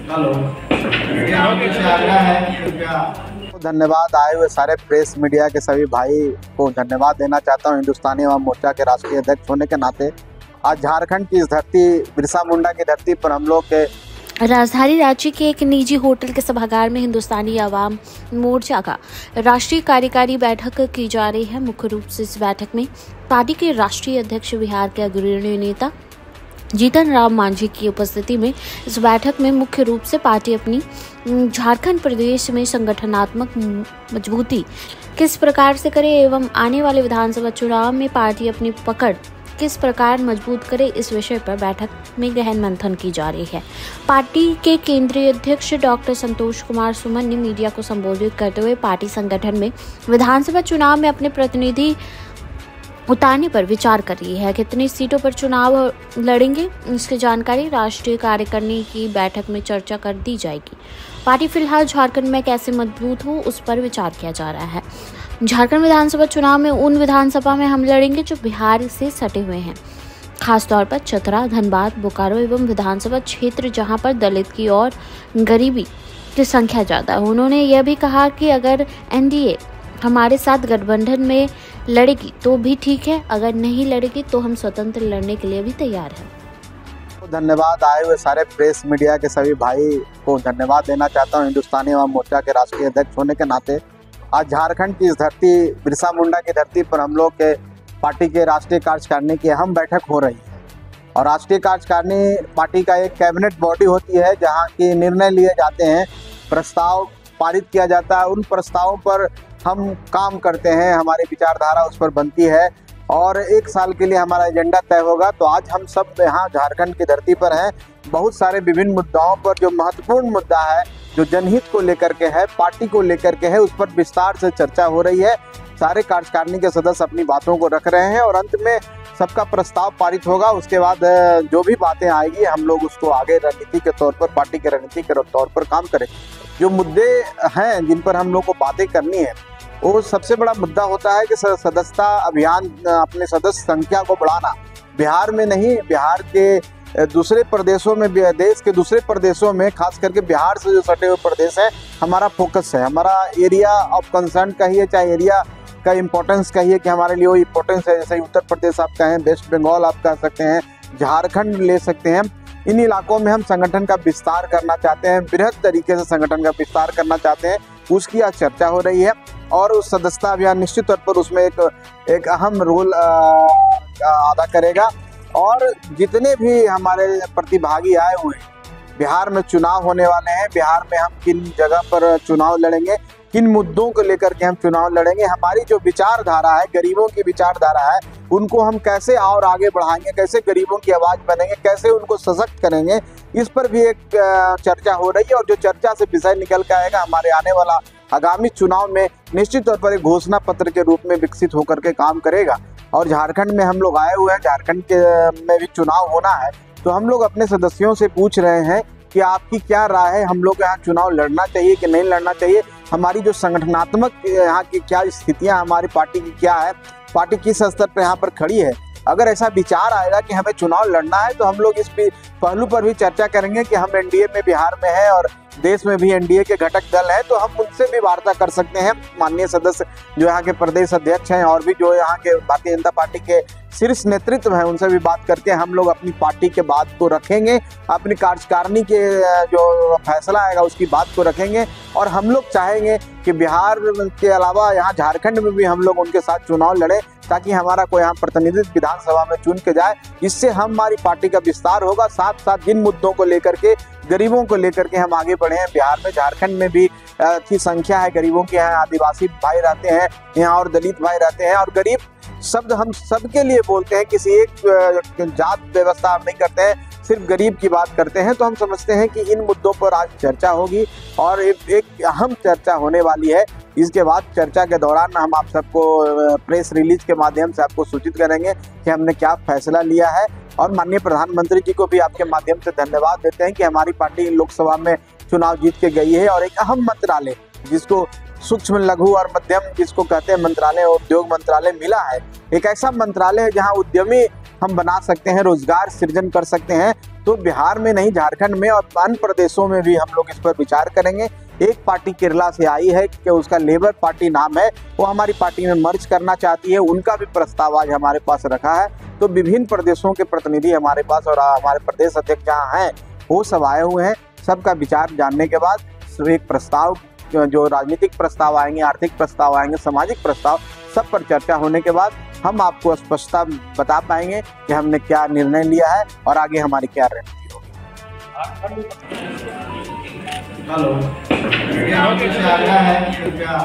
Hello, कुछ आग्रह है कृपया। धन्यवाद आए हुए सारे प्रेस मीडिया के सभी भाई को धन्यवाद देना चाहता हूं। हिंदुस्तानी अवाम मोर्चा के राष्ट्रीय अध्यक्ष होने के नाते आज झारखंड की इस धरती, बिरसा मुंडा की धरती पर हम लोग के राजधानी रांची के एक निजी होटल के सभागार में हिंदुस्तानी अवाम मोर्चा का राष्ट्रीय कार्यकारी बैठक की जा रही है। मुख्य रूप से इस बैठक में पार्टी के राष्ट्रीय अध्यक्ष, बिहार के अग्रणी नेता जीतन राम मांझी की उपस्थिति में इस बैठक में मुख्य रूप से पार्टी अपनी झारखंड प्रदेश में संगठनात्मक मजबूती किस प्रकार से करे एवं आने वाले विधानसभा चुनाव में पार्टी अपनी पकड़ किस प्रकार मजबूत करे, इस विषय पर बैठक में गहन मंथन की जा रही है। पार्टी के केंद्रीय अध्यक्ष डॉक्टर संतोष कुमार सुमन ने मीडिया को संबोधित करते हुए पार्टी संगठन में विधानसभा चुनाव में अपने प्रतिनिधि उतारने पर विचार कर रही है। कितनी सीटों पर चुनाव लड़ेंगे, इसकी जानकारी राष्ट्रीय कार्यकारिणी की बैठक में चर्चा कर दी जाएगी। पार्टी फिलहाल झारखंड में कैसे मजबूत हो, उस पर विचार किया जा रहा है। झारखंड विधानसभा चुनाव में उन विधानसभा में हम लड़ेंगे जो बिहार से सटे हुए हैं, खासतौर पर चतरा, धनबाद, बोकारो एवं विधानसभा क्षेत्र जहां पर दलित की और गरीबी की संख्या ज़्यादा है। उन्होंने यह भी कहा कि अगर एनडीए हमारे साथ गठबंधन में लड़ेगी तो भी ठीक है, अगर नहीं लड़ेगी तो हम स्वतंत्र लड़ने के लिए भी तैयार हैं। धन्यवाद आए हुए सारे प्रेस मीडिया के सभी भाई को धन्यवाद देना चाहता हूं। हिंदुस्तानी अवाम मोर्चा के राष्ट्रीय अध्यक्ष होने के नाते आज झारखंड की इस धरती, बिरसा मुंडा की धरती पर हम लोग के पार्टी के राष्ट्रीय कार्यकारिणी की अहम बैठक हो रही है। और राष्ट्रीय कार्यकारिणी पार्टी का एक कैबिनेट बॉडी होती है जहां की निर्णय लिए जाते हैं, प्रस्ताव पारित किया जाता है। उन प्रस्तावों पर हम काम करते हैं, हमारी विचारधारा उस पर बनती है और एक साल के लिए हमारा एजेंडा तय होगा। तो आज हम सब यहाँ झारखंड की धरती पर हैं। बहुत सारे विभिन्न मुद्दाओं पर जो महत्वपूर्ण मुद्दा है, जो जनहित को लेकर के है, पार्टी को लेकर के है, उस पर विस्तार से चर्चा हो रही है। सारे कार्यकारिणी के सदस्य अपनी बातों को रख रहे हैं और अंत में सबका प्रस्ताव पारित होगा। उसके बाद जो भी बातें आएगी हम लोग उसको आगे रणनीति के तौर पर, पार्टी के रणनीति के तौर पर काम करें। जो मुद्दे हैं जिन पर हम लोग को बातें करनी है, वो सबसे बड़ा मुद्दा होता है कि सदस्यता अभियान, अपने सदस्य संख्या को बढ़ाना। बिहार में नहीं, बिहार के दूसरे प्रदेशों में, देश के दूसरे प्रदेशों में, खास करके बिहार से जो सटे हुए प्रदेश है, हमारा फोकस है। हमारा एरिया ऑफ कंसर्न कहिए, चाहे एरिया का इम्पोर्टेंस कहिए कि हमारे लिए वो इम्पोर्टेंस है। जैसे उत्तर प्रदेश आप कहें, वेस्ट बंगाल आप कह सकते हैं, झारखंड ले सकते हैं। इन इलाकों में हम संगठन का विस्तार करना चाहते हैं, बृहद तरीके से संगठन का विस्तार करना चाहते हैं। उसकी आज चर्चा हो रही है और उस सदस्यता अभियान निश्चित तौर पर उसमें एक अहम रोल अदा करेगा। और जितने भी हमारे प्रतिभागी आए हुए हैं, बिहार में चुनाव होने वाले हैं, बिहार में हम किन जगह पर चुनाव लड़ेंगे, किन मुद्दों को लेकर के हम चुनाव लड़ेंगे, हमारी जो विचारधारा है, गरीबों की विचारधारा है, उनको हम कैसे और आगे बढ़ाएंगे, कैसे गरीबों की आवाज़ बनेंगे, कैसे उनको सशक्त करेंगे, इस पर भी एक चर्चा हो रही है। और जो चर्चा से विषय निकल के आएगा हमारे आने वाला आगामी चुनाव में निश्चित तौर पर एक घोषणा पत्र के रूप में विकसित होकर के काम करेगा। और झारखंड में हम लोग आए हुए हैं, झारखंड के में भी चुनाव होना है, तो हम लोग अपने सदस्यों से पूछ रहे हैं कि आपकी क्या राय है, हम लोग यहाँ चुनाव लड़ना चाहिए कि नहीं लड़ना चाहिए, हमारी जो संगठनात्मक यहाँ की क्या स्थितियाँ, हमारी पार्टी की क्या है, पार्टी किस स्तर पर यहाँ पर खड़ी है। अगर ऐसा विचार आएगा कि हमें चुनाव लड़ना है तो हम लोग इस पहलू पर भी चर्चा करेंगे कि हम एनडीए में बिहार में हैं और देश में भी एनडीए के घटक दल हैं, तो हम उनसे भी वार्ता कर सकते हैं। माननीय सदस्य जो यहाँ के प्रदेश अध्यक्ष हैं और भी जो यहाँ के भारतीय जनता पार्टी के शीर्ष नेतृत्व हैं, उनसे भी बात करके हम लोग अपनी पार्टी के बात को रखेंगे, अपनी कार्यकारिणी के जो फैसला आएगा उसकी बात को रखेंगे। और हम लोग चाहेंगे कि बिहार के अलावा यहाँ झारखंड में भी हम लोग उनके साथ चुनाव लड़ें, ताकि हमारा कोई यहाँ प्रतिनिधित्व विधानसभा में चुन के जाए। इससे हमारी पार्टी का विस्तार होगा। साथ साथ जिन मुद्दों को लेकर के, गरीबों को लेकर के हम आगे बढ़े हैं, बिहार में, झारखंड में भी अच्छी संख्या है गरीबों की। यहाँ आदिवासी भाई रहते हैं, यहाँ और दलित भाई रहते हैं। और गरीब शब्द हम सबके लिए बोलते हैं, किसी एक जात व्यवस्था हम नहीं करते हैं, सिर्फ गरीब की बात करते हैं। तो हम समझते हैं कि इन मुद्दों पर आज चर्चा होगी और एक अहम चर्चा होने वाली है। इसके बाद चर्चा के दौरान हम आप सबको प्रेस रिलीज के माध्यम से आपको सूचित करेंगे कि हमने क्या फैसला लिया है। और माननीय प्रधानमंत्री जी को भी आपके माध्यम से धन्यवाद देते हैं कि हमारी पार्टी लोकसभा में चुनाव जीत के गई है और एक अहम मंत्रालय जिसको सूक्ष्म, लघु और मध्यम जिसको कहते हैं मंत्रालय, उद्योग मंत्रालय मिला है। एक ऐसा मंत्रालय है जहां उद्यमी हम बना सकते हैं, रोजगार सृजन कर सकते हैं। तो बिहार में नहीं, झारखंड में और अन्य प्रदेशों में भी हम लोग इस पर विचार करेंगे। एक पार्टी केरला से आई है कि उसका लेबर पार्टी नाम है, वो हमारी पार्टी में मर्ज करना चाहती है, उनका भी प्रस्ताव आज हमारे पास रखा है। तो विभिन्न प्रदेशों के प्रतिनिधि हमारे पास और हमारे प्रदेश अध्यक्ष जहाँ हैं वो सब आए हुए हैं। सबका विचार जानने के बाद एक प्रस्ताव, जो राजनीतिक प्रस्ताव आएंगे, आर्थिक प्रस्ताव आएंगे, सामाजिक प्रस्ताव, सब पर चर्चा होने के बाद हम आपको स्पष्टता बता पाएंगे कि हमने क्या निर्णय लिया है और आगे हमारी क्या रणनीति होगी। हेलो, क्या कुछ आग्रह है कृपया